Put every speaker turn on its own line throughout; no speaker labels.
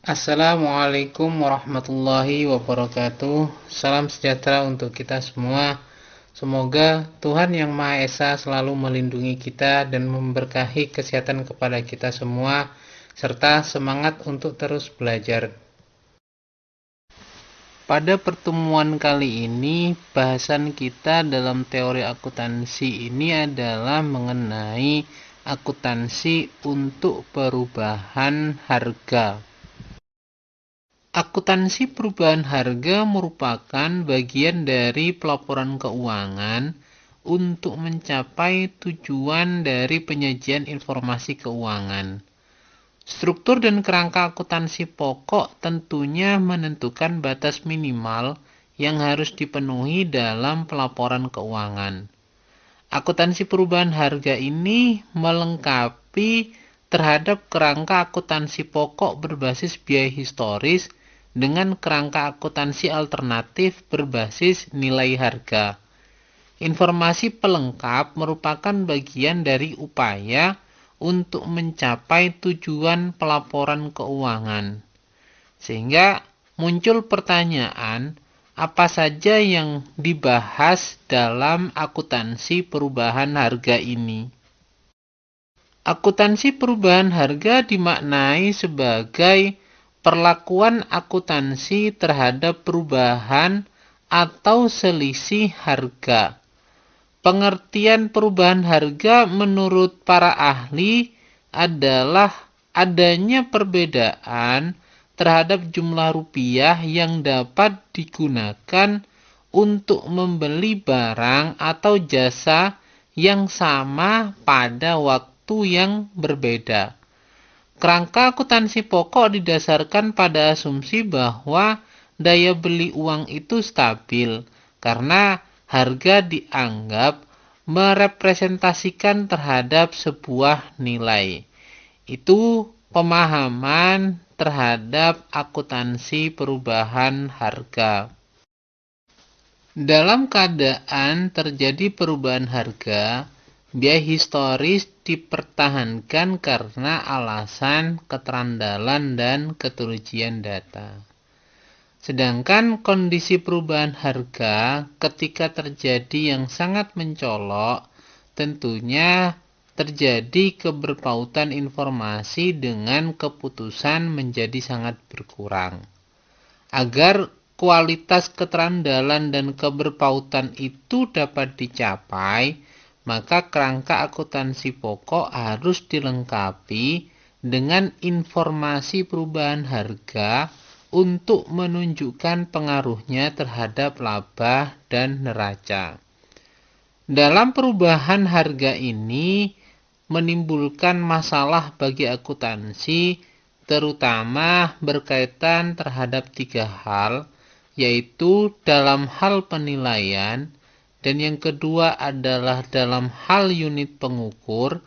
Assalamualaikum warahmatullahi wabarakatuh. Salam sejahtera untuk kita semua. Semoga Tuhan Yang Maha Esa selalu melindungi kita dan memberkahi kesehatan kepada kita semua, serta semangat untuk terus belajar. Pada pertemuan kali ini, bahasan kita dalam teori akuntansi ini adalah mengenai akuntansi untuk perubahan harga. Akuntansi perubahan harga merupakan bagian dari pelaporan keuangan untuk mencapai tujuan dari penyajian informasi keuangan. Struktur dan kerangka akuntansi pokok tentunya menentukan batas minimal yang harus dipenuhi dalam pelaporan keuangan. Akuntansi perubahan harga ini melengkapi terhadap kerangka akuntansi pokok berbasis biaya historis dengan kerangka akuntansi alternatif berbasis nilai harga. Informasi pelengkap merupakan bagian dari upaya untuk mencapai tujuan pelaporan keuangan. Sehingga muncul pertanyaan, apa saja yang dibahas dalam akuntansi perubahan harga ini? Akuntansi perubahan harga dimaknai sebagai perlakuan akuntansi terhadap perubahan atau selisih harga. Pengertian perubahan harga menurut para ahli adalah adanya perbedaan terhadap jumlah rupiah yang dapat digunakan untuk membeli barang atau jasa yang sama pada waktu yang berbeda. Kerangka akuntansi pokok didasarkan pada asumsi bahwa daya beli uang itu stabil karena harga dianggap merepresentasikan terhadap sebuah nilai. Itu pemahaman terhadap akuntansi perubahan harga. Dalam keadaan terjadi perubahan harga, biaya historis dipertahankan karena alasan keterandalan dan keterujian data. Sedangkan kondisi perubahan harga ketika terjadi yang sangat mencolok, tentunya terjadi keberpautan informasi dengan keputusan menjadi sangat berkurang. Agar kualitas keterandalan dan keberpautan itu dapat dicapai, maka kerangka akuntansi pokok harus dilengkapi dengan informasi perubahan harga untuk menunjukkan pengaruhnya terhadap laba dan neraca. Dalam perubahan harga ini menimbulkan masalah bagi akuntansi, terutama berkaitan terhadap 3 hal, yaitu dalam hal penilaian, dan yang kedua adalah dalam hal unit pengukur,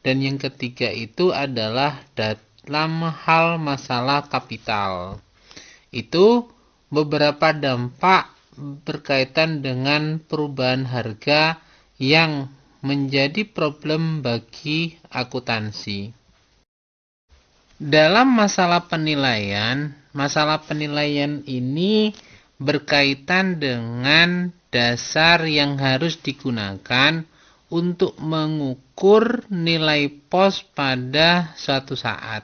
dan yang ketiga itu adalah dalam hal masalah kapital. Itu beberapa dampak berkaitan dengan perubahan harga yang menjadi problem bagi akuntansi. Dalam masalah penilaian ini berkaitan dengan dasar yang harus digunakan untuk mengukur nilai pos pada suatu saat.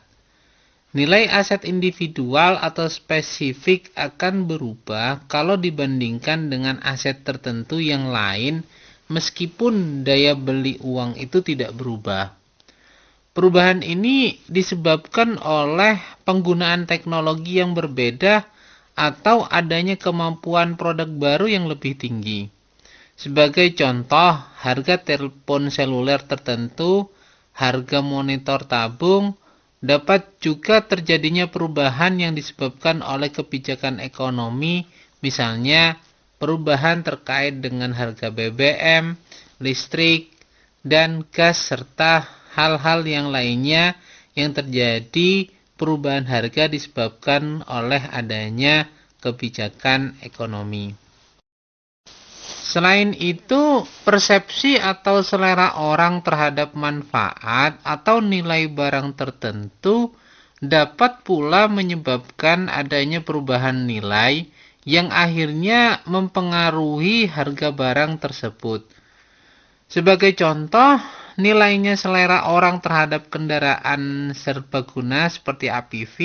Nilai aset individual atau spesifik akan berubah kalau dibandingkan dengan aset tertentu yang lain meskipun daya beli uang itu tidak berubah. Perubahan ini disebabkan oleh penggunaan teknologi yang berbeda atau adanya kemampuan produk baru yang lebih tinggi. Sebagai contoh, harga telepon seluler tertentu, harga monitor tabung, dapat juga terjadinya perubahan yang disebabkan oleh kebijakan ekonomi, misalnya perubahan terkait dengan harga BBM, listrik, dan gas serta hal-hal yang lainnya yang terjadi perubahan harga disebabkan oleh adanya kebijakan ekonomi. Selain itu, persepsi atau selera orang terhadap manfaat atau nilai barang tertentu dapat pula menyebabkan adanya perubahan nilai yang akhirnya mempengaruhi harga barang tersebut. Sebagai contoh, nilainya selera orang terhadap kendaraan serbaguna seperti APV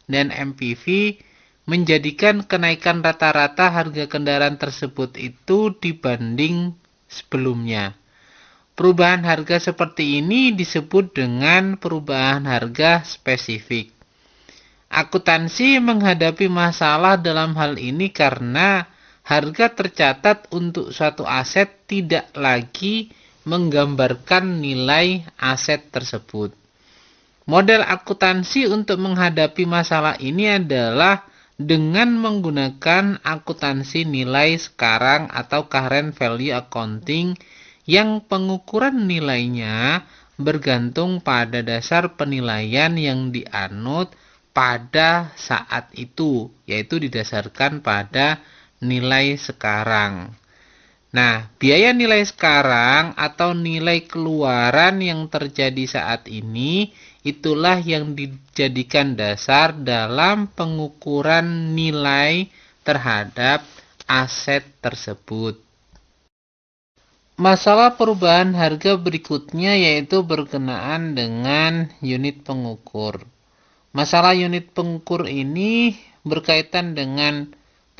dan MPV menjadikan kenaikan rata-rata harga kendaraan tersebut itu dibanding sebelumnya. Perubahan harga seperti ini disebut dengan perubahan harga spesifik. Akuntansi menghadapi masalah dalam hal ini karena harga tercatat untuk suatu aset tidak lagi menggambarkan nilai aset tersebut. Model akuntansi untuk menghadapi masalah ini adalah dengan menggunakan akuntansi nilai sekarang atau current value accounting yang pengukuran nilainya bergantung pada dasar penilaian yang dianut pada saat itu, yaitu didasarkan pada nilai sekarang. Nah, biaya nilai sekarang atau nilai keluaran yang terjadi saat ini, itulah yang dijadikan dasar dalam pengukuran nilai terhadap aset tersebut. Masalah perubahan harga berikutnya yaitu berkenaan dengan unit pengukur. Masalah unit pengukur ini berkaitan dengan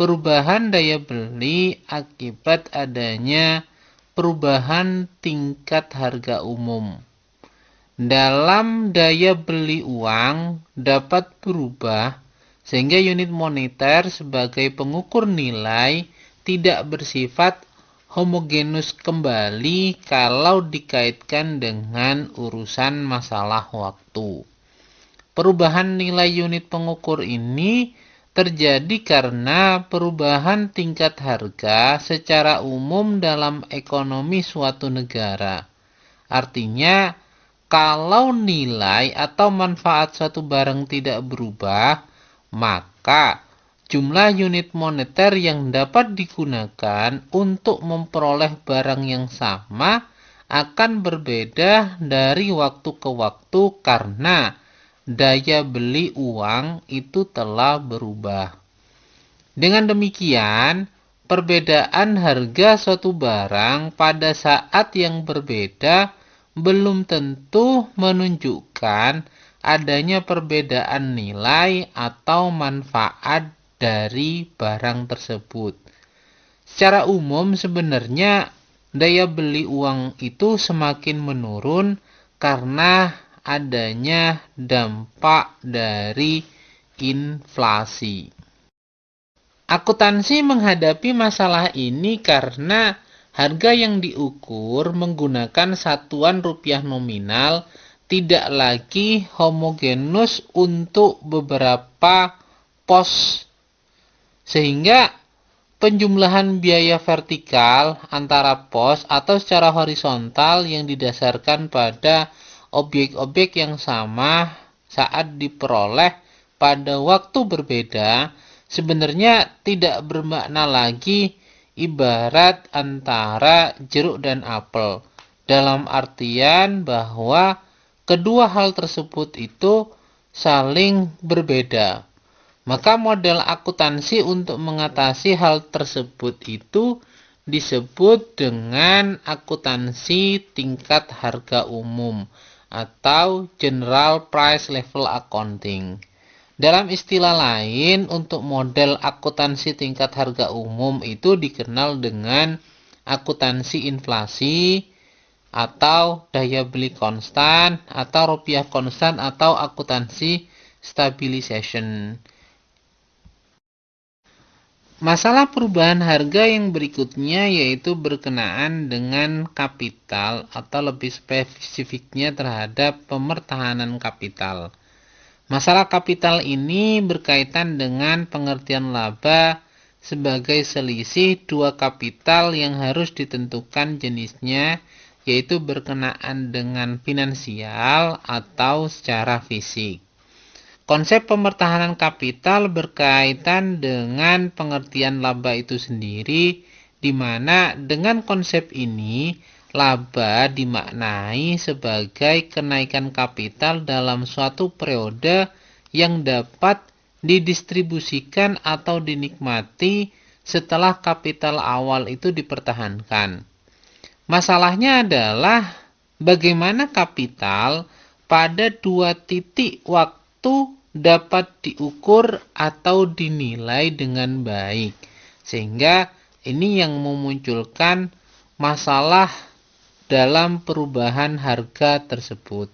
perubahan daya beli akibat adanya perubahan tingkat harga umum. Dalam daya beli uang dapat berubah sehingga unit moneter sebagai pengukur nilai tidak bersifat homogenus kembali kalau dikaitkan dengan urusan masalah waktu. Perubahan nilai unit pengukur ini terjadi karena perubahan tingkat harga secara umum dalam ekonomi suatu negara. Artinya, kalau nilai atau manfaat suatu barang tidak berubah, maka jumlah unit moneter yang dapat digunakan untuk memperoleh barang yang sama akan berbeda dari waktu ke waktu karena daya beli uang itu telah berubah. Dengan demikian, perbedaan harga suatu barang pada saat yang berbeda belum tentu menunjukkan adanya perbedaan nilai atau manfaat dari barang tersebut. Secara umum sebenarnya daya beli uang itu semakin menurun karena adanya dampak dari inflasi. Akuntansi menghadapi masalah ini karena harga yang diukur menggunakan satuan rupiah nominal tidak lagi homogenus untuk beberapa pos, sehingga penjumlahan biaya vertikal antara pos atau secara horizontal yang didasarkan pada objek-objek yang sama saat diperoleh pada waktu berbeda sebenarnya tidak bermakna lagi ibarat antara jeruk dan apel, dalam artian bahwa kedua hal tersebut itu saling berbeda. Maka model akuntansi untuk mengatasi hal tersebut itu disebut dengan akuntansi tingkat harga umum atau General Price Level Accounting. Dalam istilah lain, untuk model akuntansi tingkat harga umum itu dikenal dengan akuntansi inflasi atau daya beli konstan atau rupiah konstan atau akuntansi stabilization. Masalah perubahan harga yang berikutnya yaitu berkenaan dengan kapital atau lebih spesifiknya terhadap pemertahanan kapital. Masalah kapital ini berkaitan dengan pengertian laba sebagai selisih dua kapital yang harus ditentukan jenisnya, yaitu berkenaan dengan finansial atau secara fisik. Konsep pemertahanan kapital berkaitan dengan pengertian laba itu sendiri, di mana dengan konsep ini, laba dimaknai sebagai kenaikan kapital dalam suatu periode yang dapat didistribusikan atau dinikmati setelah kapital awal itu dipertahankan. Masalahnya adalah bagaimana kapital pada dua titik waktu dapat diukur atau dinilai dengan baik. Sehingga ini yang memunculkan masalah dalam perubahan harga tersebut.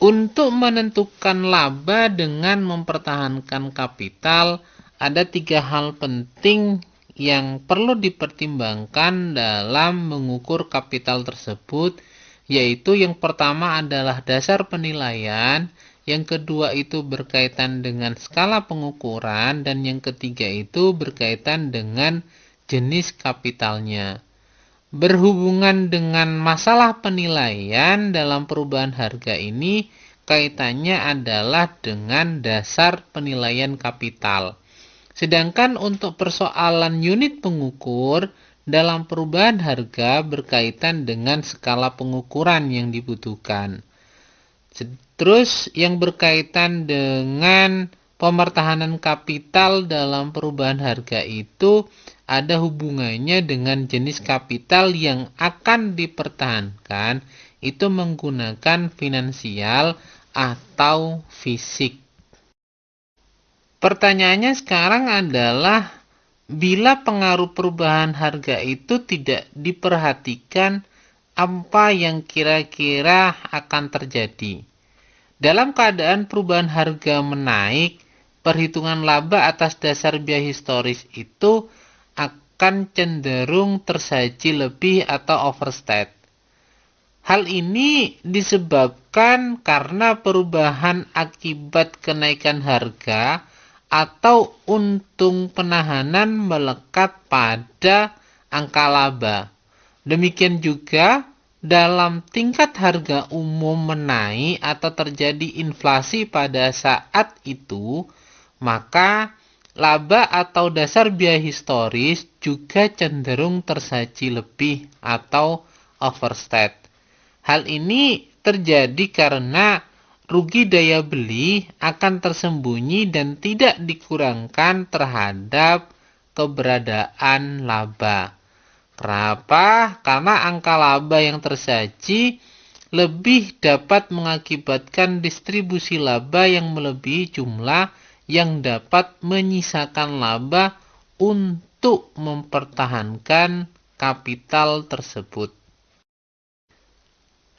Untuk menentukan laba dengan mempertahankan kapital, ada 3 hal penting yang perlu dipertimbangkan dalam mengukur kapital tersebut, yaitu yang pertama adalah dasar penilaian, yang kedua itu berkaitan dengan skala pengukuran, dan yang ketiga itu berkaitan dengan jenis kapitalnya. Berhubungan dengan masalah penilaian dalam perubahan harga ini, kaitannya adalah dengan dasar penilaian kapital. Sedangkan untuk persoalan unit pengukur dalam perubahan harga berkaitan dengan skala pengukuran yang dibutuhkan. Terus yang berkaitan dengan pemertahanan kapital dalam perubahan harga itu ada hubungannya dengan jenis kapital yang akan dipertahankan, itu menggunakan finansial atau fisik. Pertanyaannya sekarang adalah, bila pengaruh perubahan harga itu tidak diperhatikan, apa yang kira-kira akan terjadi? Dalam keadaan perubahan harga menaik, perhitungan laba atas dasar biaya historis itu akan cenderung tersaji lebih atau overstate. Hal ini disebabkan karena perubahan akibat kenaikan harga atau untung penahanan melekat pada angka laba. Demikian juga dalam tingkat harga umum menaik atau terjadi inflasi pada saat itu, maka laba atau dasar biaya historis juga cenderung tersaji lebih atau overstate. Hal ini terjadi karena rugi daya beli akan tersembunyi dan tidak dikurangkan terhadap keberadaan laba. Kenapa? Karena angka laba yang tersaji lebih dapat mengakibatkan distribusi laba yang melebihi jumlah yang dapat menyisakan laba untuk mempertahankan kapital tersebut.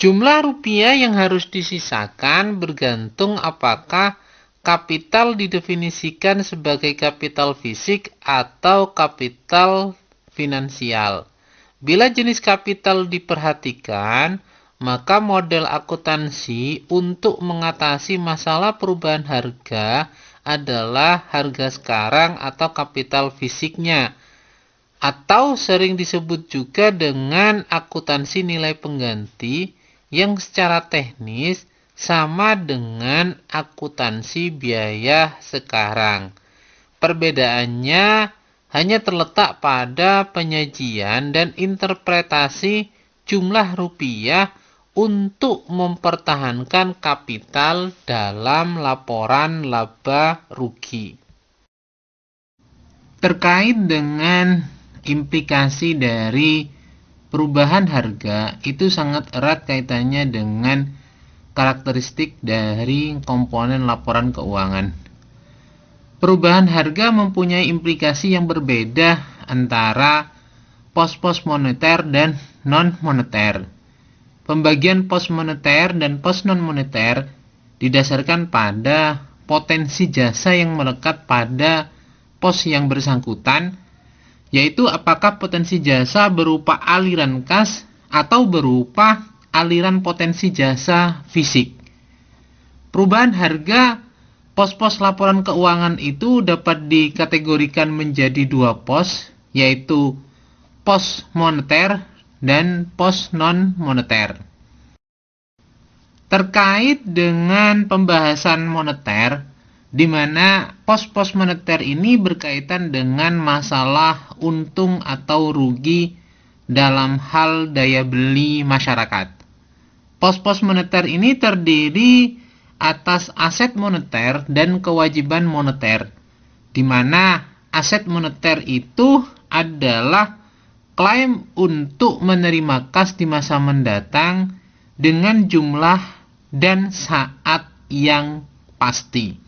Jumlah rupiah yang harus disisakan bergantung apakah kapital didefinisikan sebagai kapital fisik atau kapital finansial. Bila jenis kapital diperhatikan, maka model akuntansi untuk mengatasi masalah perubahan harga adalah harga sekarang atau kapital fisiknya, atau sering disebut juga dengan akuntansi nilai pengganti yang secara teknis sama dengan akuntansi biaya sekarang. Perbedaannya hanya terletak pada penyajian dan interpretasi jumlah rupiah untuk mempertahankan kapital dalam laporan laba rugi. Terkait dengan implikasi dari perubahan harga, itu sangat erat kaitannya dengan karakteristik dari komponen laporan keuangan. Perubahan harga mempunyai implikasi yang berbeda antara pos-pos moneter dan non-moneter. Pembagian pos moneter dan pos non-moneter didasarkan pada potensi jasa yang melekat pada pos yang bersangkutan, yaitu apakah potensi jasa berupa aliran kas atau berupa aliran potensi jasa fisik. Perubahan harga pos-pos laporan keuangan itu dapat dikategorikan menjadi 2 pos, yaitu pos moneter dan pos non-moneter. Terkait dengan pembahasan moneter, di mana pos-pos moneter ini berkaitan dengan masalah untung atau rugi dalam hal daya beli masyarakat. Pos-pos moneter ini terdiri atas aset moneter dan kewajiban moneter, di mana aset moneter itu adalah klaim untuk menerima kas di masa mendatang dengan jumlah dan saat yang pasti,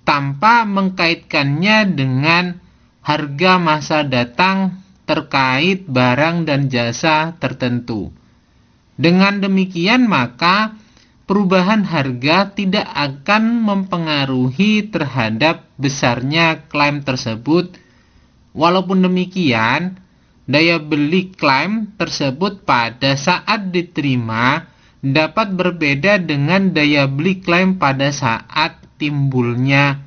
tanpa mengkaitkannya dengan harga masa datang terkait barang dan jasa tertentu. Dengan demikian, maka perubahan harga tidak akan mempengaruhi terhadap besarnya klaim tersebut. Walaupun demikian, daya beli klaim tersebut pada saat diterima dapat berbeda dengan daya beli klaim pada saat timbulnya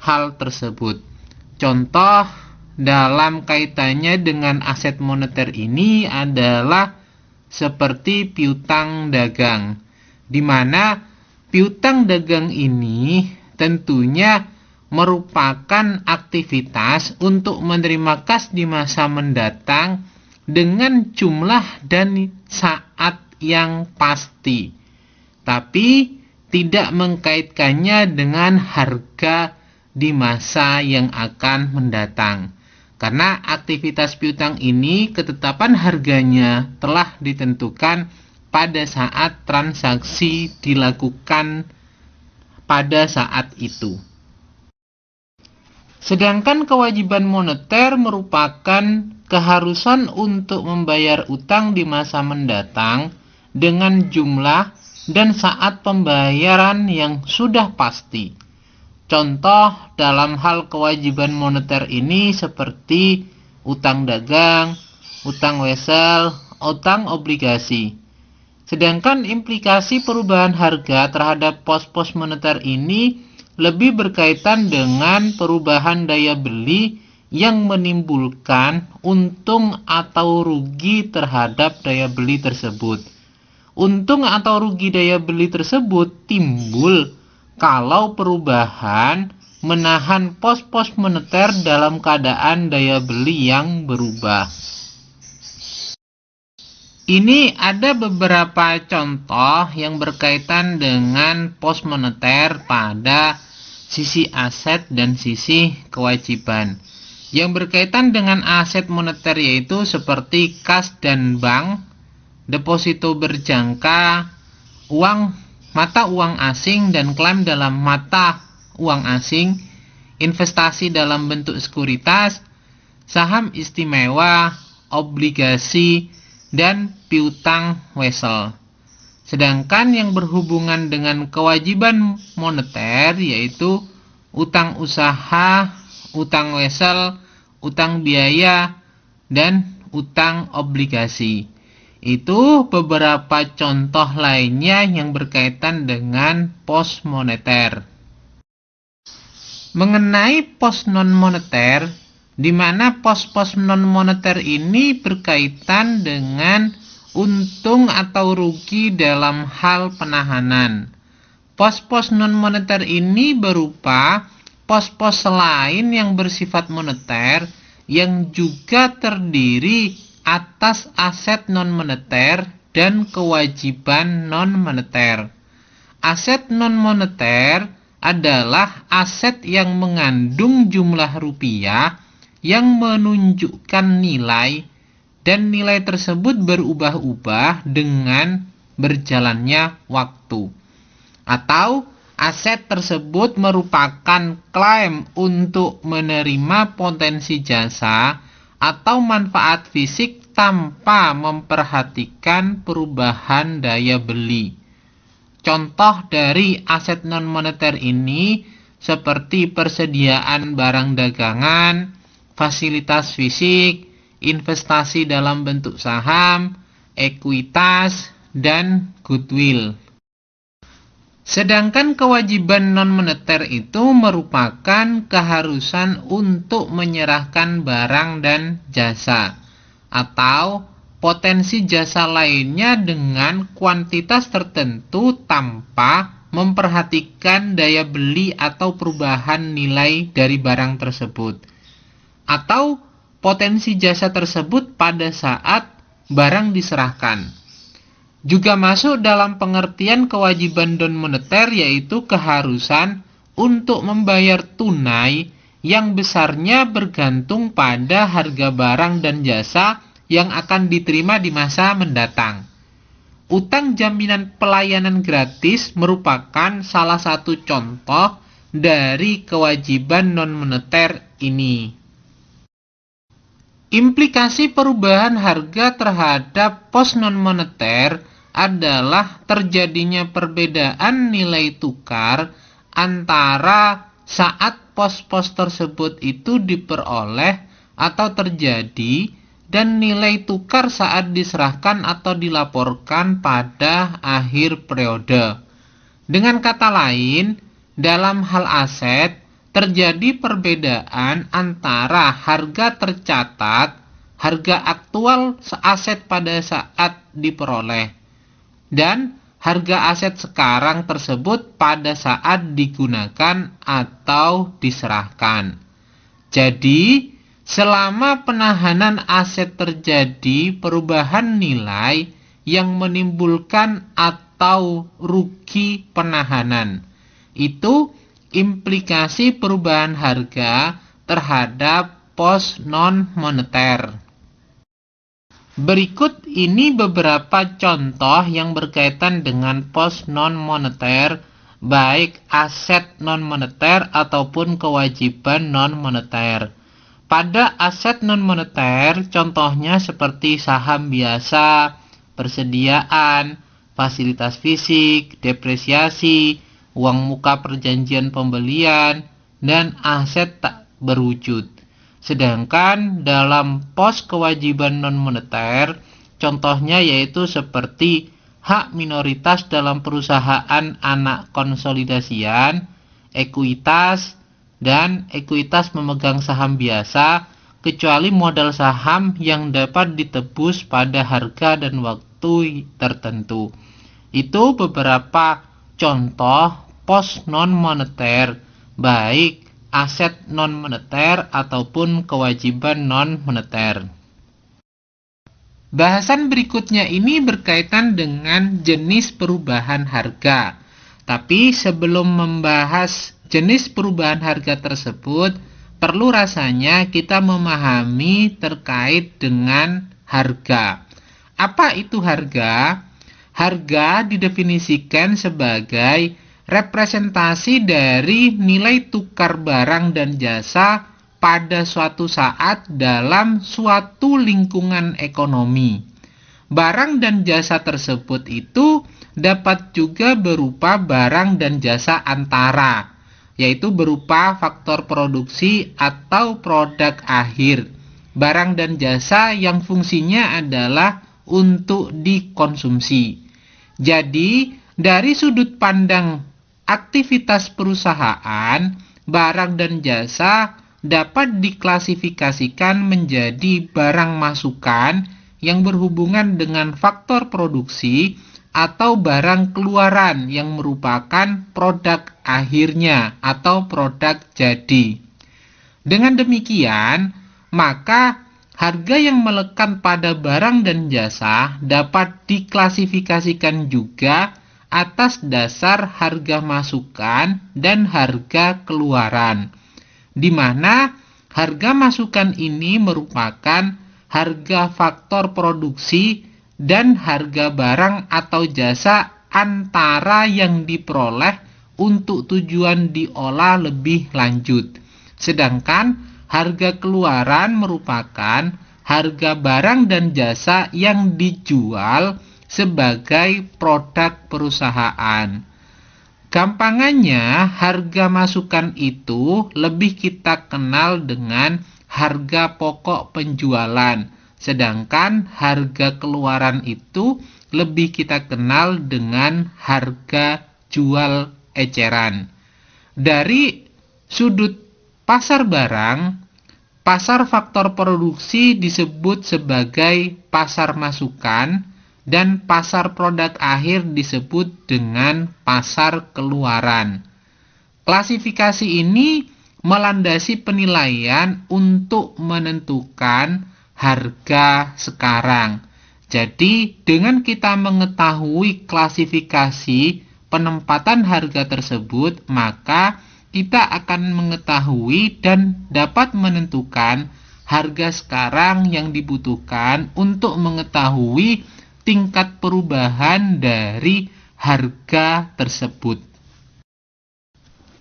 hal tersebut. Contoh dalam kaitannya dengan aset moneter ini adalah seperti piutang dagang, di mana piutang dagang ini tentunya merupakan aktivitas untuk menerima kas di masa mendatang dengan jumlah dan saat yang pasti, tapi tidak mengkaitkannya dengan harga di masa yang akan mendatang. Karena aktivitas piutang ini ketetapan harganya telah ditentukan pada saat transaksi dilakukan pada saat itu. Sedangkan kewajiban moneter merupakan keharusan untuk membayar utang di masa mendatang dengan jumlah dan saat pembayaran yang sudah pasti. Contoh dalam hal kewajiban moneter ini seperti utang dagang, utang wesel, utang obligasi. Sedangkan implikasi perubahan harga terhadap pos-pos moneter ini lebih berkaitan dengan perubahan daya beli yang menimbulkan untung atau rugi terhadap daya beli tersebut. Untung atau rugi daya beli tersebut timbul kalau perubahan menahan pos-pos moneter dalam keadaan daya beli yang berubah. Ini ada beberapa contoh yang berkaitan dengan pos moneter pada sisi aset dan sisi kewajiban. Yang berkaitan dengan aset moneter yaitu seperti kas dan bank, deposito berjangka, mata uang asing dan klaim dalam mata uang asing, investasi dalam bentuk sekuritas, saham istimewa, obligasi, dan piutang wesel. Sedangkan yang berhubungan dengan kewajiban moneter yaitu utang usaha, utang wesel, utang biaya, dan utang obligasi. Itu beberapa contoh lainnya yang berkaitan dengan pos moneter. Mengenai pos non-moneter, di mana pos-pos non-moneter ini berkaitan dengan untung atau rugi dalam hal penahanan. Pos-pos non-moneter ini berupa pos-pos lain yang bersifat moneter yang juga terdiri atas aset non-moneter dan kewajiban non-moneter. Aset non-moneter adalah aset yang mengandung jumlah rupiah yang menunjukkan nilai, dan nilai tersebut berubah-ubah dengan berjalannya waktu. Atau aset tersebut merupakan klaim untuk menerima potensi jasa atau manfaat fisik tanpa memperhatikan perubahan daya beli. Contoh dari aset non-moneter ini seperti persediaan barang dagangan, fasilitas fisik, investasi dalam bentuk saham, ekuitas, dan goodwill. Sedangkan kewajiban non-moneter itu merupakan keharusan untuk menyerahkan barang dan jasa, atau potensi jasa lainnya dengan kuantitas tertentu tanpa memperhatikan daya beli atau perubahan nilai dari barang tersebut, atau potensi jasa tersebut pada saat barang diserahkan. Juga masuk dalam pengertian kewajiban non-moneter, yaitu keharusan untuk membayar tunai yang besarnya bergantung pada harga barang dan jasa yang akan diterima di masa mendatang. Utang jaminan pelayanan gratis merupakan salah satu contoh dari kewajiban non-moneter ini. Implikasi perubahan harga terhadap pos non-moneter adalah terjadinya perbedaan nilai tukar antara saat pos-pos tersebut itu diperoleh atau terjadi dan nilai tukar saat diserahkan atau dilaporkan pada akhir periode. Dengan kata lain, dalam hal aset, terjadi perbedaan antara harga tercatat, harga aktual aset pada saat diperoleh, dan harga aset sekarang tersebut pada saat digunakan atau diserahkan. Jadi, selama penahanan aset terjadi perubahan nilai yang menimbulkan atau rugi penahanan, itu implikasi perubahan harga terhadap pos non-moneter. Berikut ini beberapa contoh yang berkaitan dengan pos non-moneter, baik aset non-moneter ataupun kewajiban non-moneter. Pada aset non-moneter, contohnya seperti saham biasa, persediaan, fasilitas fisik, depresiasi, uang muka perjanjian pembelian, dan aset tak berwujud. Sedangkan dalam pos kewajiban non-moneter, contohnya yaitu seperti hak minoritas dalam perusahaan anak konsolidasian, ekuitas, dan ekuitas memegang saham biasa, kecuali modal saham yang dapat ditebus pada harga dan waktu tertentu. Itu beberapa contoh pos non-moneter, baik aset non-moneter ataupun kewajiban non-moneter. Bahasan berikutnya ini berkaitan dengan jenis perubahan harga. Tapi sebelum membahas jenis perubahan harga tersebut, perlu rasanya kita memahami terkait dengan harga. Apa itu harga? Harga didefinisikan sebagai representasi dari nilai tukar barang dan jasa pada suatu saat dalam suatu lingkungan ekonomi. Barang dan jasa tersebut itu dapat juga berupa barang dan jasa antara, yaitu berupa faktor produksi atau produk akhir. Barang dan jasa yang fungsinya adalah untuk dikonsumsi. Jadi, dari sudut pandang aktivitas perusahaan, barang dan jasa dapat diklasifikasikan menjadi barang masukan yang berhubungan dengan faktor produksi atau barang keluaran yang merupakan produk akhirnya atau produk jadi. Dengan demikian, maka harga yang melekat pada barang dan jasa dapat diklasifikasikan juga atas dasar harga masukan dan harga keluaran, di mana harga masukan ini merupakan harga faktor produksi dan harga barang atau jasa antara yang diperoleh untuk tujuan diolah lebih lanjut. Sedangkan harga keluaran merupakan harga barang dan jasa yang dijual sebagai produk perusahaan. Gampangannya, harga masukan itu lebih kita kenal dengan harga pokok penjualan, sedangkan harga keluaran itu lebih kita kenal dengan harga jual eceran. Dari sudut pasar barang, pasar faktor produksi disebut sebagai pasar masukan dan pasar produk akhir disebut dengan pasar keluaran. Klasifikasi ini melandasi penilaian untuk menentukan harga sekarang. Jadi, dengan kita mengetahui klasifikasi penempatan harga tersebut, maka kita akan mengetahui dan dapat menentukan harga sekarang yang dibutuhkan untuk mengetahui tingkat perubahan dari harga tersebut.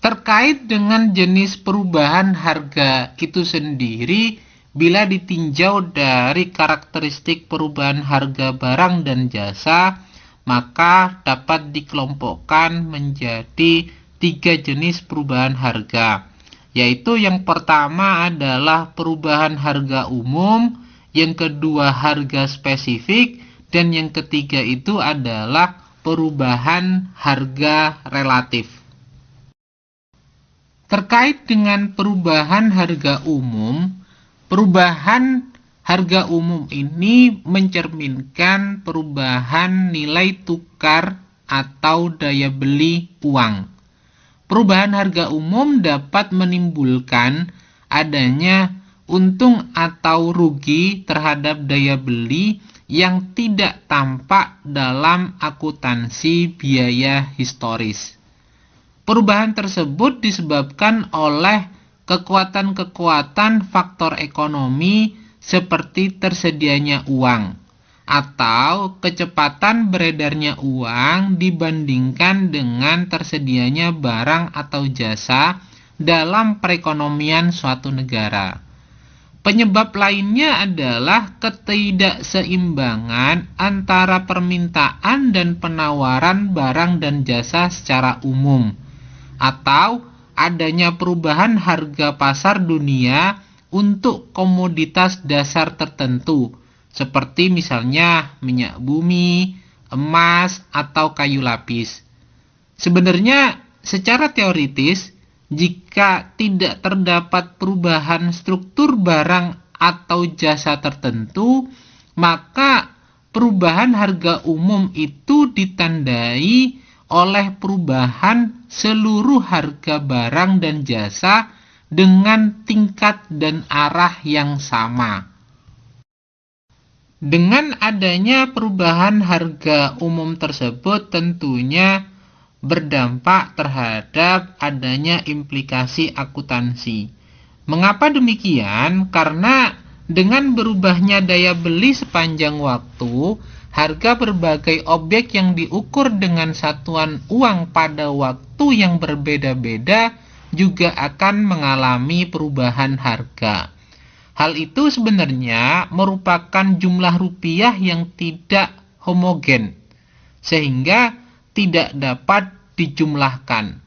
Terkait dengan jenis perubahan harga itu sendiri, bila ditinjau dari karakteristik perubahan harga barang dan jasa, maka dapat dikelompokkan menjadi 3 jenis perubahan harga, yaitu yang pertama adalah perubahan harga umum, yang kedua harga spesifik, dan yang ketiga itu adalah perubahan harga relatif. Terkait dengan perubahan harga umum, perubahan harga umum ini mencerminkan perubahan nilai tukar atau daya beli uang. Perubahan harga umum dapat menimbulkan adanya untung atau rugi terhadap daya beli yang tidak tampak dalam akuntansi biaya historis. Perubahan tersebut disebabkan oleh kekuatan-kekuatan faktor ekonomi seperti tersedianya uang atau kecepatan beredarnya uang dibandingkan dengan tersedianya barang atau jasa dalam perekonomian suatu negara. Penyebab lainnya adalah ketidakseimbangan antara permintaan dan penawaran barang dan jasa secara umum, atau adanya perubahan harga pasar dunia untuk komoditas dasar tertentu, seperti misalnya minyak bumi, emas, atau kayu lapis. Sebenarnya secara teoritis, jika tidak terdapat perubahan struktur barang atau jasa tertentu, maka perubahan harga umum itu ditandai oleh perubahan seluruh harga barang dan jasa dengan tingkat dan arah yang sama. Dengan adanya perubahan harga umum tersebut tentunya berdampak terhadap adanya implikasi akuntansi. Mengapa demikian? Karena dengan berubahnya daya beli sepanjang waktu, harga berbagai objek yang diukur dengan satuan uang pada waktu yang berbeda-beda juga akan mengalami perubahan harga. Hal itu sebenarnya merupakan jumlah rupiah yang tidak homogen, sehingga tidak dapat dijumlahkan.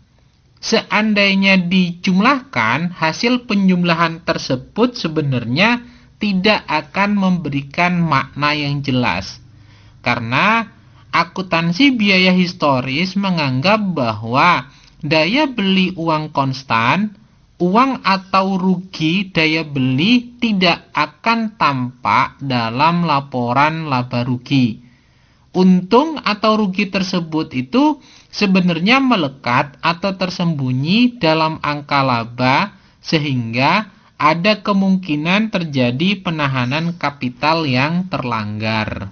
Seandainya dijumlahkan, hasil penjumlahan tersebut sebenarnya tidak akan memberikan makna yang jelas. Karena akuntansi biaya historis menganggap bahwa daya beli uang konstan, uang atau rugi daya beli tidak akan tampak dalam laporan laba rugi. Untung atau rugi tersebut itu sebenarnya melekat atau tersembunyi dalam angka laba, sehingga ada kemungkinan terjadi penahanan kapital yang terlanggar.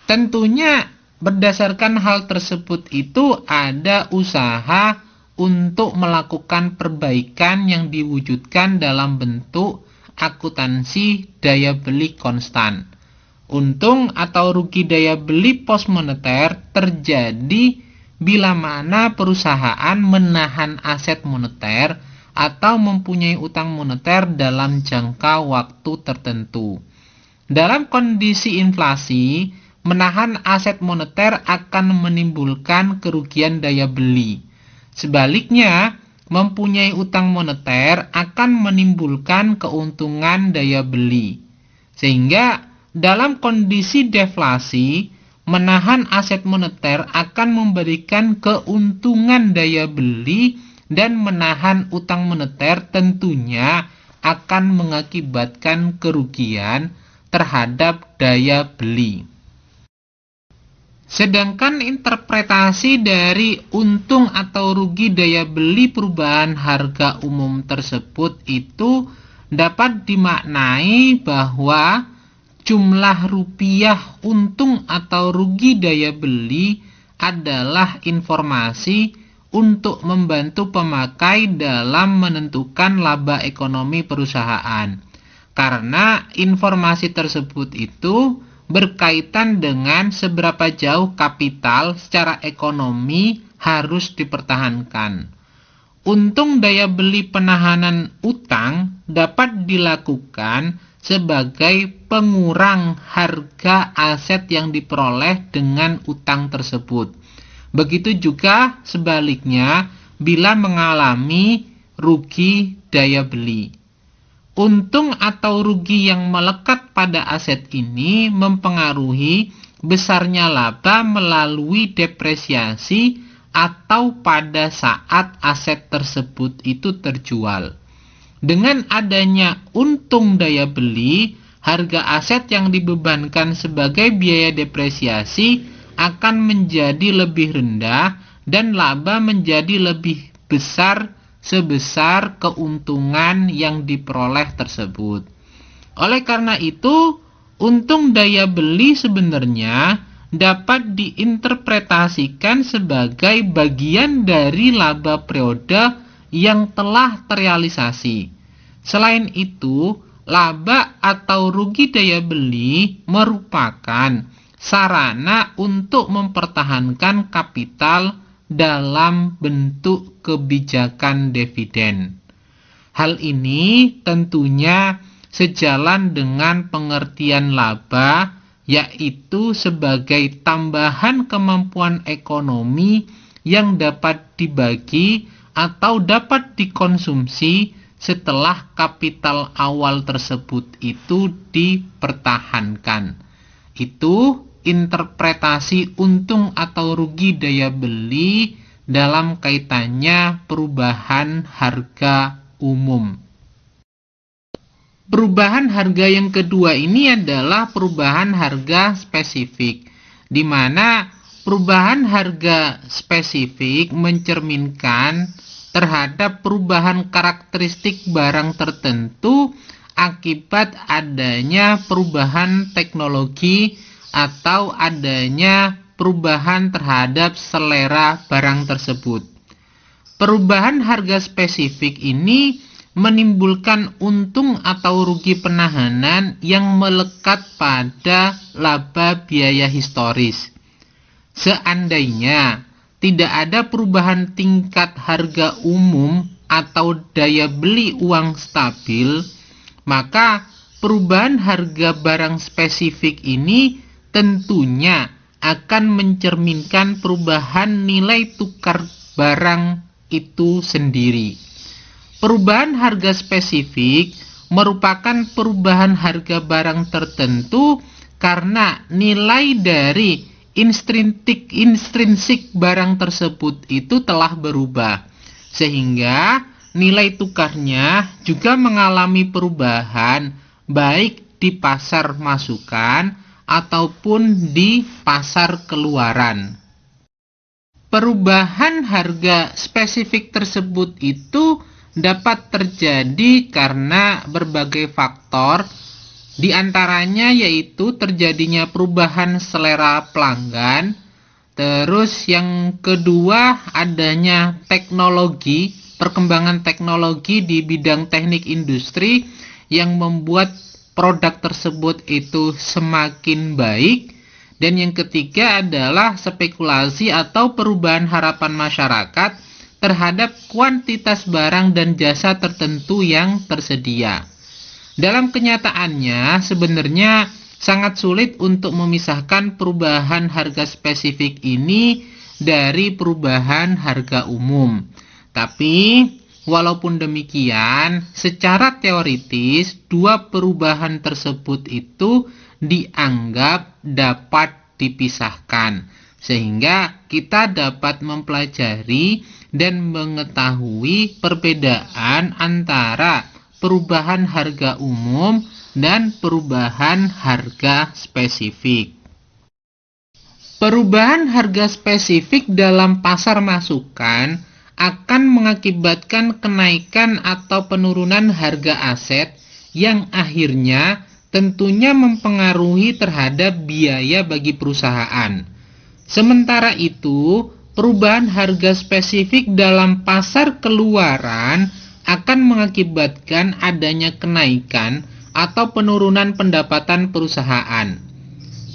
Tentunya berdasarkan hal tersebut itu ada usaha untuk melakukan perbaikan yang diwujudkan dalam bentuk akuntansi daya beli konstan. Untung atau rugi daya beli pos moneter terjadi bila mana perusahaan menahan aset moneter atau mempunyai utang moneter dalam jangka waktu tertentu. Dalam kondisi inflasi, menahan aset moneter akan menimbulkan kerugian daya beli. Sebaliknya, mempunyai utang moneter akan menimbulkan keuntungan daya beli. Sehingga dalam kondisi deflasi, menahan aset moneter akan memberikan keuntungan daya beli dan menahan utang moneter tentunya akan mengakibatkan kerugian terhadap daya beli. Sedangkan interpretasi dari untung atau rugi daya beli perubahan harga umum tersebut itu dapat dimaknai bahwa jumlah rupiah untung atau rugi daya beli adalah informasi untuk membantu pemakai dalam menentukan laba ekonomi perusahaan. Karena informasi tersebut itu berkaitan dengan seberapa jauh kapital secara ekonomi harus dipertahankan. Untung daya beli penahanan utang dapat dilakukan sebagai pengurang harga aset yang diperoleh dengan utang tersebut. Begitu juga sebaliknya bila mengalami rugi daya beli. Untung atau rugi yang melekat pada aset ini mempengaruhi besarnya laba melalui depresiasi atau pada saat aset tersebut itu terjual. Dengan adanya untung daya beli, harga aset yang dibebankan sebagai biaya depresiasi akan menjadi lebih rendah dan laba menjadi lebih besar sebesar keuntungan yang diperoleh tersebut. Oleh karena itu, untung daya beli sebenarnya dapat diinterpretasikan sebagai bagian dari laba periode yang telah terrealisasi. Selain itu, laba atau rugi daya beli merupakan sarana untuk mempertahankan kapital dalam bentuk kebijakan dividen. Hal ini tentunya sejalan dengan pengertian laba, yaitu sebagai tambahan kemampuan ekonomi yang dapat dibagi atau dapat dikonsumsi setelah kapital awal tersebut itu dipertahankan. Itu interpretasi untung atau rugi daya beli dalam kaitannya perubahan harga umum. Perubahan harga yang kedua ini adalah perubahan harga spesifik, di mana perubahan harga spesifik mencerminkan terhadap perubahan karakteristik barang tertentu akibat adanya perubahan teknologi atau adanya perubahan terhadap selera barang tersebut. Perubahan harga spesifik ini menimbulkan untung atau rugi penahanan yang melekat pada laba biaya historis. Seandainya tidak ada perubahan tingkat harga umum atau daya beli uang stabil, maka perubahan harga barang spesifik ini tentunya akan mencerminkan perubahan nilai tukar barang itu sendiri. Perubahan harga spesifik merupakan perubahan harga barang tertentu karena nilai dari intrinsik barang tersebut itu telah berubah, sehingga nilai tukarnya juga mengalami perubahan baik di pasar masukan ataupun di pasar keluaran. Perubahan harga spesifik tersebut itu dapat terjadi karena berbagai faktor, di antaranya yaitu terjadinya perubahan selera pelanggan, terus yang kedua adanya teknologi, perkembangan teknologi di bidang teknik industri yang membuat produk tersebut itu semakin baik, dan yang ketiga adalah spekulasi atau perubahan harapan masyarakat terhadap kuantitas barang dan jasa tertentu yang tersedia. Dalam kenyataannya, sebenarnya sangat sulit untuk memisahkan perubahan harga spesifik ini dari perubahan harga umum. Tapi, walaupun demikian, secara teoritis, dua perubahan tersebut itu dianggap dapat dipisahkan, sehingga kita dapat mempelajari dan mengetahui perbedaan antara perubahan harga umum dan perubahan harga spesifik. Perubahan harga spesifik dalam pasar masukan akan mengakibatkan kenaikan atau penurunan harga aset yang akhirnya tentunya mempengaruhi terhadap biaya bagi perusahaan. Sementara itu, perubahan harga spesifik dalam pasar keluaran akan mengakibatkan adanya kenaikan atau penurunan pendapatan perusahaan.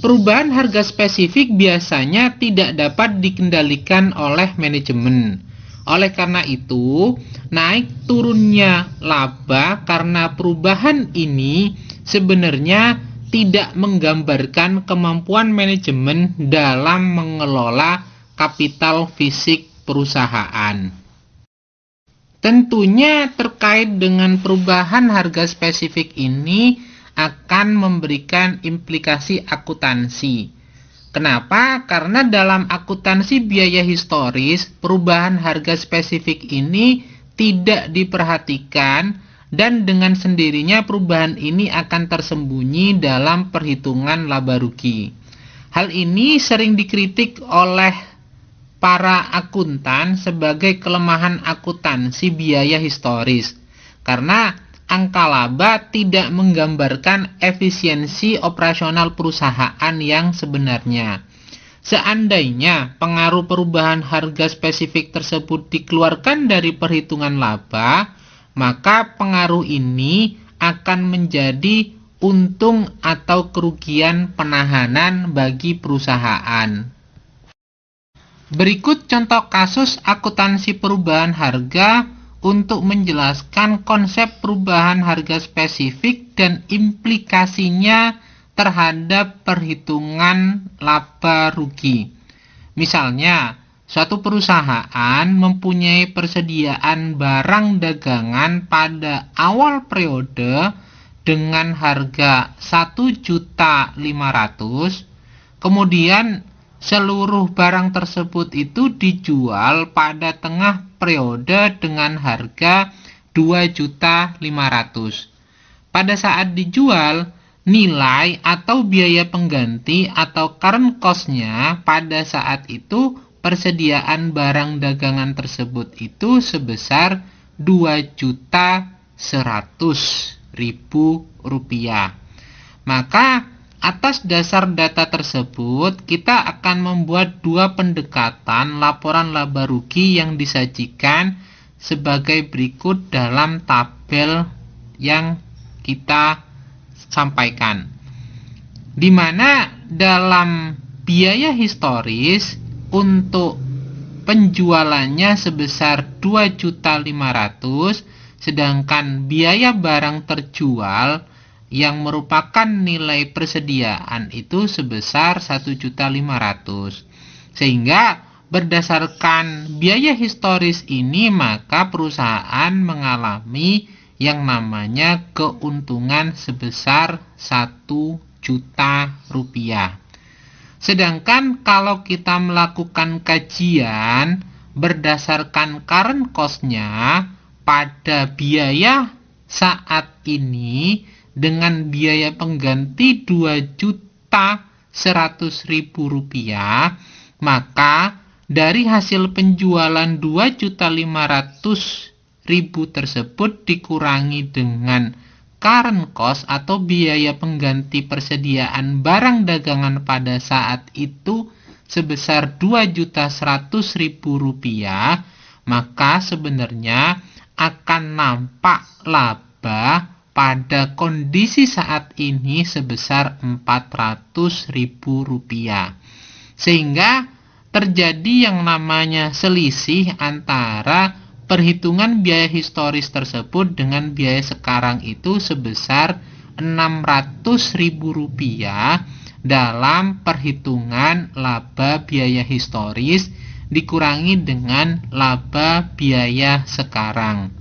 Perubahan harga spesifik biasanya tidak dapat dikendalikan oleh manajemen. Oleh karena itu, naik turunnya laba karena perubahan ini sebenarnya tidak menggambarkan kemampuan manajemen dalam mengelola kapital fisik perusahaan. Tentunya terkait dengan perubahan harga spesifik ini akan memberikan implikasi akuntansi. Kenapa? Karena dalam akuntansi biaya historis, perubahan harga spesifik ini tidak diperhatikan dan dengan sendirinya perubahan ini akan tersembunyi dalam perhitungan laba rugi. Hal ini sering dikritik oleh para akuntan sebagai kelemahan akuntansi biaya historis, karena angka laba tidak menggambarkan efisiensi operasional perusahaan yang sebenarnya. Seandainya pengaruh perubahan harga spesifik tersebut dikeluarkan dari perhitungan laba, maka pengaruh ini akan menjadi untung atau kerugian penahanan bagi perusahaan. Berikut contoh kasus akuntansi perubahan harga untuk menjelaskan konsep perubahan harga spesifik dan implikasinya terhadap perhitungan laba rugi. Misalnya, suatu perusahaan mempunyai persediaan barang dagangan pada awal periode dengan harga 1.500.000, kemudian seluruh barang tersebut itu dijual pada tengah periode dengan harga 2.500.000. Pada saat dijual, nilai atau biaya pengganti atau current cost-nya pada saat itu persediaan barang dagangan tersebut itu sebesar 2.100.000 rupiah. Maka atas dasar data tersebut, kita akan membuat dua pendekatan laporan laba rugi yang disajikan sebagai berikut dalam tabel yang kita sampaikan. Di mana dalam biaya historis untuk penjualannya sebesar 2.500.000, sedangkan biaya barang terjual yang merupakan nilai persediaan itu sebesar 1.500.000. Sehingga berdasarkan biaya historis ini, maka perusahaan mengalami yang namanya keuntungan sebesar 1 juta rupiah. Sedangkan kalau kita melakukan kajian berdasarkan current cost-nya pada biaya saat ini dengan biaya pengganti 2.100.000 rupiah, maka dari hasil penjualan 2.500.000 tersebut dikurangi dengan current cost atau biaya pengganti persediaan barang dagangan pada saat itu sebesar 2.100.000 rupiah, maka sebenarnya akan nampak laba pada kondisi saat ini sebesar 400.000 rupiah. Sehingga terjadi yang namanya selisih antara perhitungan biaya historis tersebut dengan biaya sekarang itu sebesar 600.000 rupiah dalam perhitungan laba biaya historis dikurangi dengan laba biaya sekarang.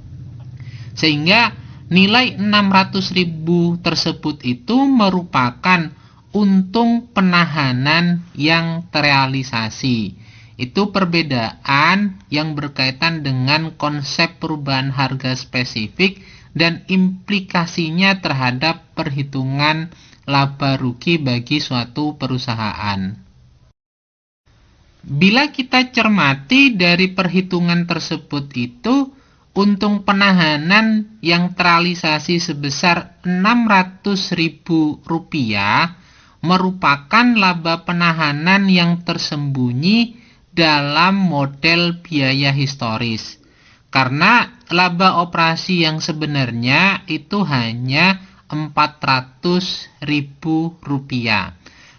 Sehingga nilai 600.000 tersebut itu merupakan untung penahanan yang terrealisasi. Itu perbedaan yang berkaitan dengan konsep perubahan harga spesifik dan implikasinya terhadap perhitungan laba rugi bagi suatu perusahaan. Bila kita cermati dari perhitungan tersebut itu, untung penahanan yang terrealisasi sebesar Rp600.000 merupakan laba penahanan yang tersembunyi dalam model biaya historis. Karena laba operasi yang sebenarnya itu hanya Rp400.000.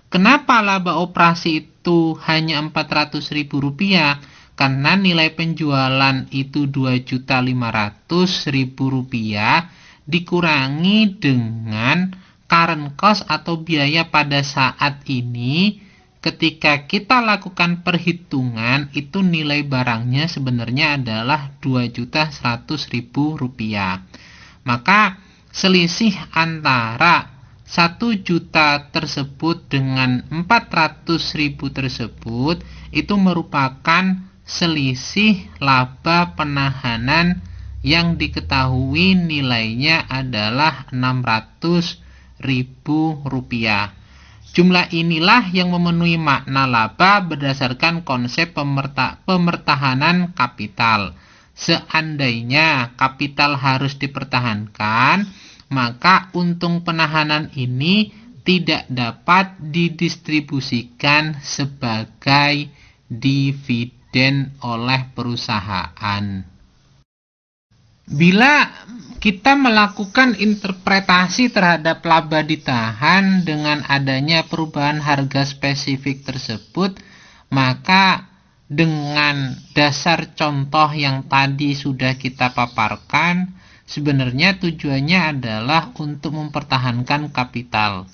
Kenapa laba operasi itu hanya Rp400.000? Karena nilai penjualan itu Rp2.500.000 dikurangi dengan current cost atau biaya pada saat ini. Ketika kita lakukan perhitungan, itu nilai barangnya sebenarnya adalah Rp2.100.000. Maka selisih antara 1 juta tersebut dengan 400.000 tersebut itu merupakan selisih laba penahanan yang diketahui nilainya adalah Rp600.000. Jumlah inilah yang memenuhi makna laba berdasarkan konsep pemertahanan kapital. Seandainya kapital harus dipertahankan, maka untung penahanan ini tidak dapat didistribusikan sebagai dividen oleh perusahaan. Bila kita melakukan interpretasi terhadap laba ditahan dengan adanya perubahan harga spesifik tersebut, maka dengan dasar contoh yang tadi sudah kita paparkan, sebenarnya tujuannya adalah untuk mempertahankan kapital.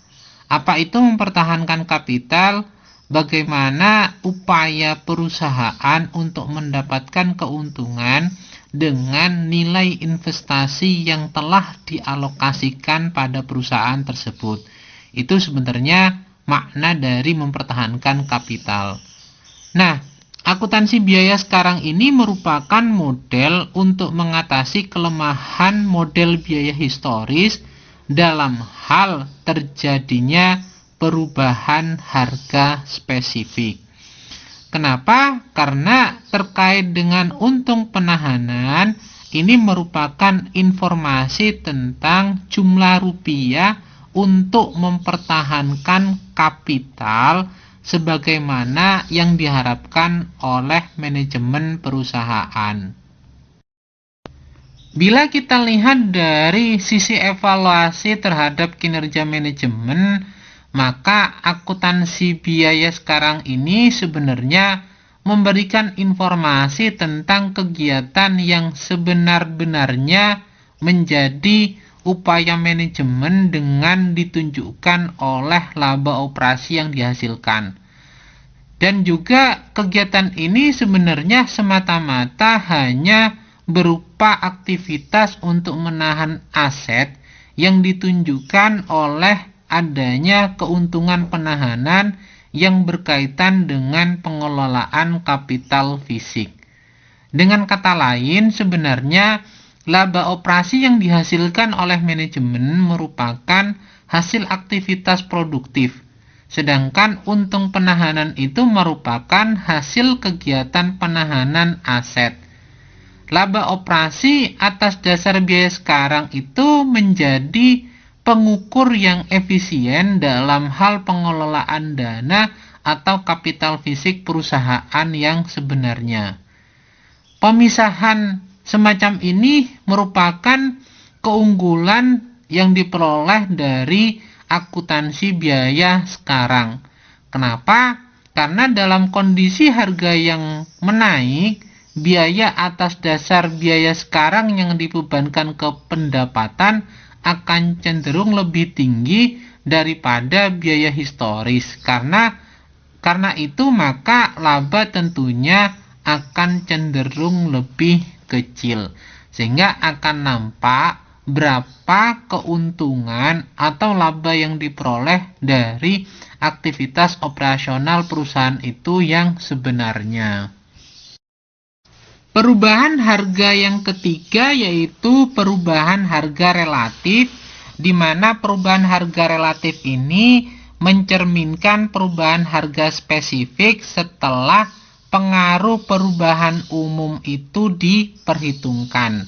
Apa itu mempertahankan kapital? Bagaimana upaya perusahaan untuk mendapatkan keuntungan dengan nilai investasi yang telah dialokasikan pada perusahaan tersebut. Itu sebenarnya makna dari mempertahankan kapital. Nah, akuntansi biaya sekarang ini merupakan model untuk mengatasi kelemahan model biaya historis dalam hal terjadinya perubahan harga spesifik. Kenapa? Karena terkait dengan untung penahanan, ini merupakan informasi tentang jumlah rupiah untuk mempertahankan kapital sebagaimana yang diharapkan oleh manajemen perusahaan. Bila kita lihat dari sisi evaluasi terhadap kinerja manajemen, maka akuntansi biaya sekarang ini sebenarnya memberikan informasi tentang kegiatan yang sebenar-benarnya menjadi upaya manajemen dengan ditunjukkan oleh laba operasi yang dihasilkan. Dan juga kegiatan ini sebenarnya semata-mata hanya berupa aktivitas untuk menahan aset yang ditunjukkan oleh adanya keuntungan penahanan yang berkaitan dengan pengelolaan kapital fisik. Dengan kata lain, sebenarnya laba operasi yang dihasilkan oleh manajemen merupakan hasil aktivitas produktif, sedangkan untung penahanan itu merupakan hasil kegiatan penahanan aset. Laba operasi atas dasar biaya sekarang itu menjadi pengukur yang efisien dalam hal pengelolaan dana atau kapital fisik perusahaan yang sebenarnya. Pemisahan semacam ini merupakan keunggulan yang diperoleh dari akuntansi biaya sekarang. Kenapa? Karena dalam kondisi harga yang menaik, biaya atas dasar biaya sekarang yang dibebankan ke pendapatan akan cenderung lebih tinggi daripada biaya historis. Karena itu maka laba tentunya akan cenderung lebih kecil. Sehingga akan nampak berapa keuntungan atau laba yang diperoleh dari aktivitas operasional perusahaan itu yang sebenarnya. Perubahan harga yang ketiga yaitu perubahan harga relatif, di mana perubahan harga relatif ini mencerminkan perubahan harga spesifik setelah pengaruh perubahan umum itu diperhitungkan.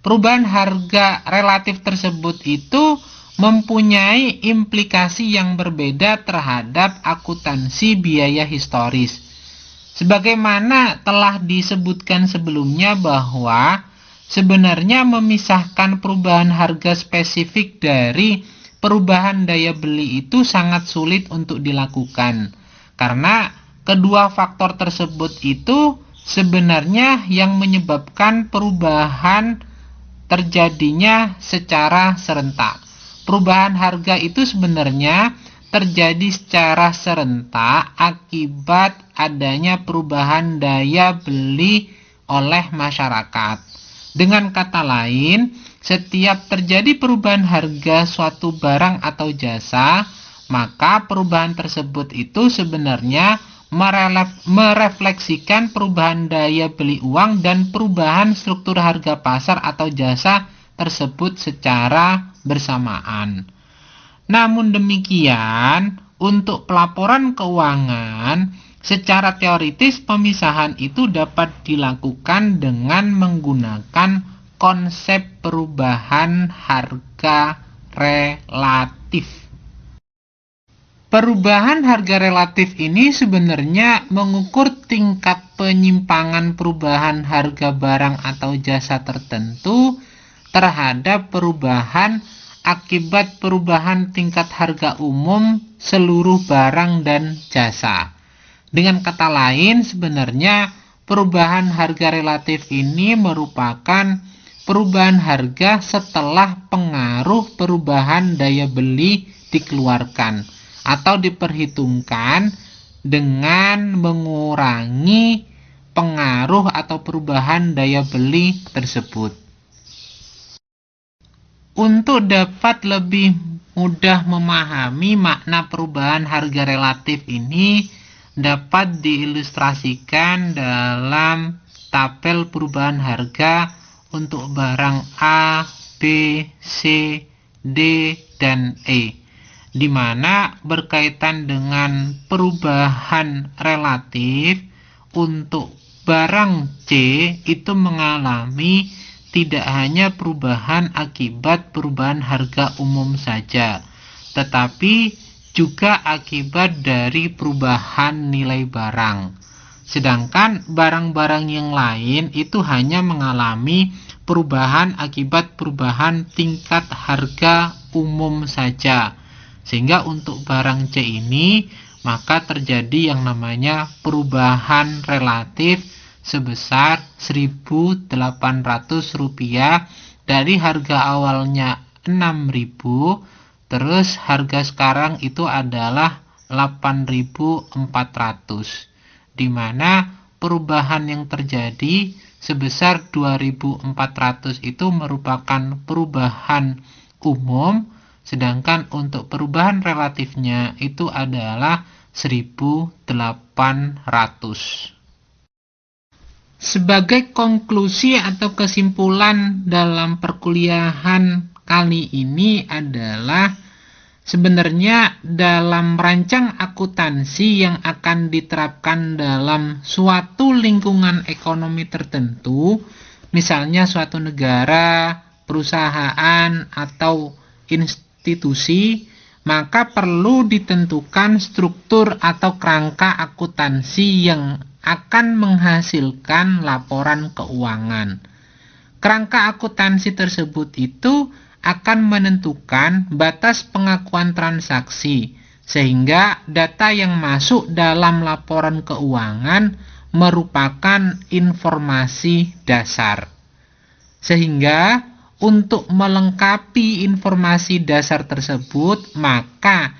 Perubahan harga relatif tersebut itu mempunyai implikasi yang berbeda terhadap akuntansi biaya historis. Sebagaimana telah disebutkan sebelumnya bahwa sebenarnya memisahkan perubahan harga spesifik dari perubahan daya beli itu sangat sulit untuk dilakukan. Karena kedua faktor tersebut itu sebenarnya yang menyebabkan perubahan terjadinya secara serentak. Perubahan harga itu sebenarnya terjadi secara serentak akibat adanya perubahan daya beli oleh masyarakat. Dengan kata lain, setiap terjadi perubahan harga suatu barang atau jasa, maka perubahan tersebut itu sebenarnya merefleksikan perubahan daya beli uang dan perubahan struktur harga pasar atau jasa tersebut secara bersamaan. Namun demikian, untuk pelaporan keuangan, secara teoritis pemisahan itu dapat dilakukan dengan menggunakan konsep perubahan harga relatif. Perubahan harga relatif ini sebenarnya mengukur tingkat penyimpangan perubahan harga barang atau jasa tertentu terhadap perubahan akibat perubahan tingkat harga umum seluruh barang dan jasa. Dengan kata lain, sebenarnya perubahan harga relatif ini merupakan perubahan harga setelah pengaruh perubahan daya beli dikeluarkan atau diperhitungkan dengan mengurangi pengaruh atau perubahan daya beli tersebut. Untuk dapat lebih mudah memahami makna perubahan harga relatif ini dapat diilustrasikan dalam tabel perubahan harga untuk barang A, B, C, D, dan E, di mana berkaitan dengan perubahan relatif untuk barang C itu mengalami tidak hanya perubahan akibat perubahan harga umum saja, tetapi juga akibat dari perubahan nilai barang. Sedangkan barang-barang yang lain itu hanya mengalami perubahan akibat perubahan tingkat harga umum saja. Sehingga untuk barang C ini, maka terjadi yang namanya perubahan relatif sebesar Rp1.800 dari harga awalnya 6.000, terus harga sekarang itu adalah 8.400, di mana perubahan yang terjadi sebesar 2.400 itu merupakan perubahan umum, sedangkan untuk perubahan relatifnya itu adalah 1.800. Sebagai konklusi atau kesimpulan dalam perkuliahan kali ini adalah sebenarnya dalam rancang akuntansi yang akan diterapkan dalam suatu lingkungan ekonomi tertentu, misalnya suatu negara, perusahaan, atau institusi, maka perlu ditentukan struktur atau kerangka akuntansi yang akan menghasilkan laporan keuangan. Kerangka akuntansi tersebut itu akan menentukan batas pengakuan transaksi, sehingga data yang masuk dalam laporan keuangan merupakan informasi dasar. Sehingga untuk melengkapi informasi dasar tersebut, maka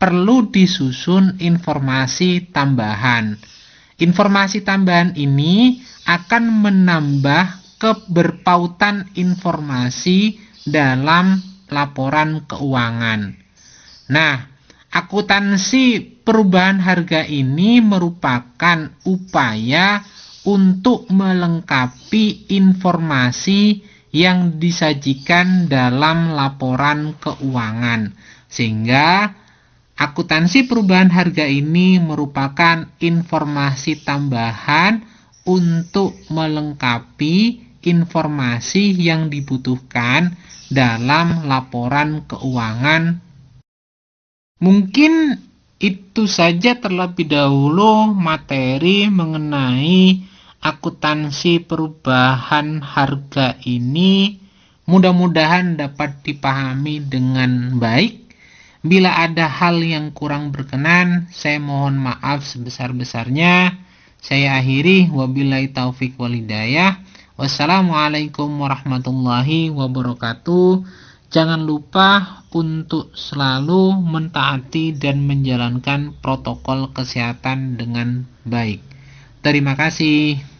perlu disusun informasi tambahan. Informasi tambahan ini akan menambah keberpautan informasi dalam laporan keuangan. Nah, akuntansi perubahan harga ini merupakan upaya untuk melengkapi informasi yang disajikan dalam laporan keuangan, sehingga Akuntansi perubahan harga ini merupakan informasi tambahan untuk melengkapi informasi yang dibutuhkan dalam laporan keuangan. Mungkin itu saja terlebih dahulu materi mengenai akuntansi perubahan harga ini. Mudah-mudahan dapat dipahami dengan baik. Bila ada hal yang kurang berkenan, saya mohon maaf sebesar-besarnya. Saya akhiri, wabillahi taufik walhidayah. Wassalamualaikum warahmatullahi wabarakatuh. Jangan lupa untuk selalu mentaati dan menjalankan protokol kesehatan dengan baik. Terima kasih.